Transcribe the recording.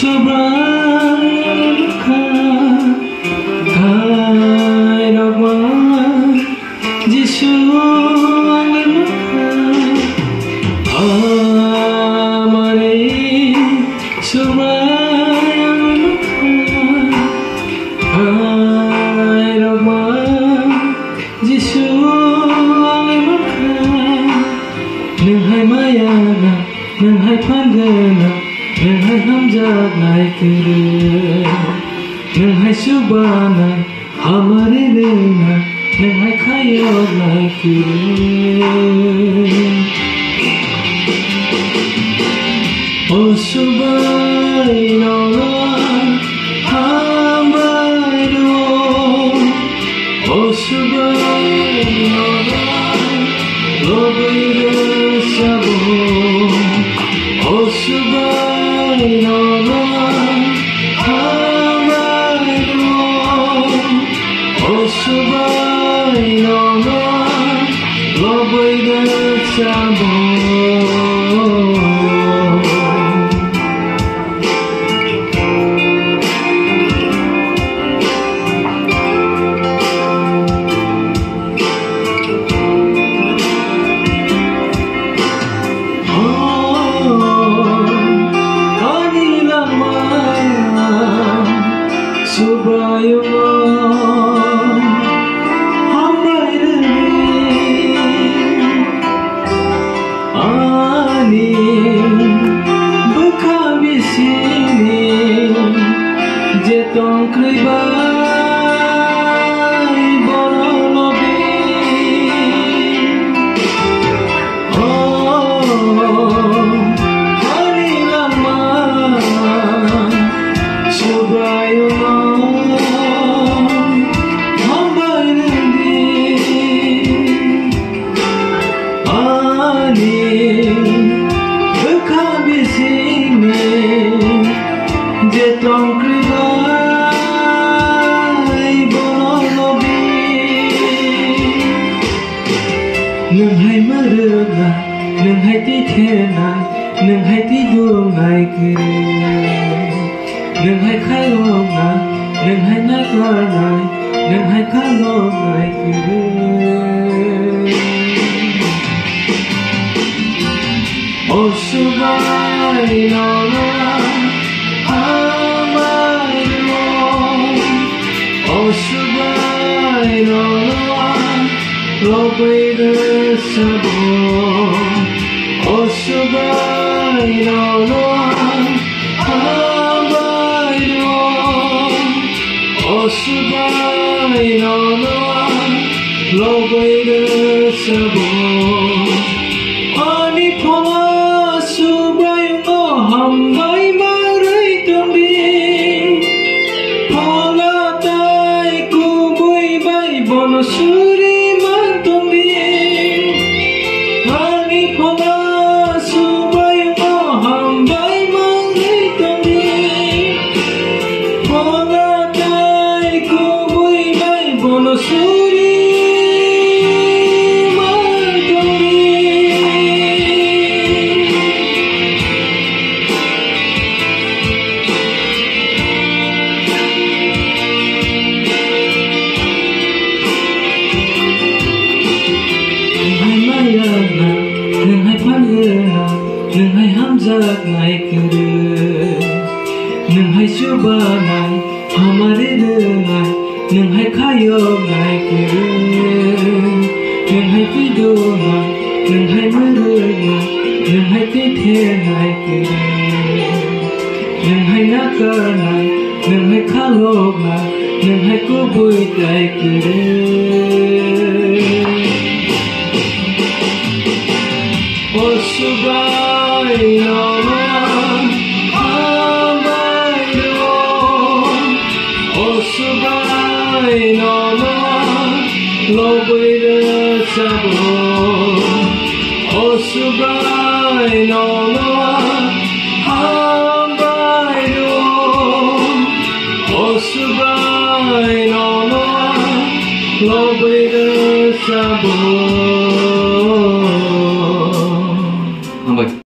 Subhanaka Hai Rahman Jisu Angmaka Amare Subhanaka Hai Rahman Jisu Angmaka Nunghai Mayana Nunghai Pandana Nunghai Hamzat Naikuru Nunghai Subhana Amare Rena Nunghai Khayot Naikuru O Subhanallah Hamaido O Subhanallah Lobiru Sabo O Subhanallah Hamaido O Subhanallah Lobiru Sabo Subayullah Hambairani Ani Bekabisini Jetong kribai Borolobi Hari lama Subayullah Jetong kribai Borolobi Nunghai maruna Nunghai tithena Nunghai tidungai kiri Nunghai khailona Nunghai nakarnai Nunghai kalongai kiri O Subhanallah O Subhanallah Lobiru Sabo O Subhanallah Hamaido O Subhanallah Lobiru Sabo Ani Phala Subayullah Hambai Marai Tambi Bonusuri mantumbi Hani Phala Subayullah Hambai Mangai Tambi Phala Tai Kubui Bai Bonusuri Nunghai Pandana Nunghai Hamzat Naikuru Nunghai Subhana Amare Rena Nunghai Khayot Naikuru Nunghai Tiduna Nunghai maruna Nunghai tithe Naikuru Nunghai nakarnai Nunghai khalona Nunghai kubui Naikuru O Subhanallah Hamaido O Subhanallah Lobiru Sabo O Subhanallah Hamaido O Subhanallah Lobiru Sabo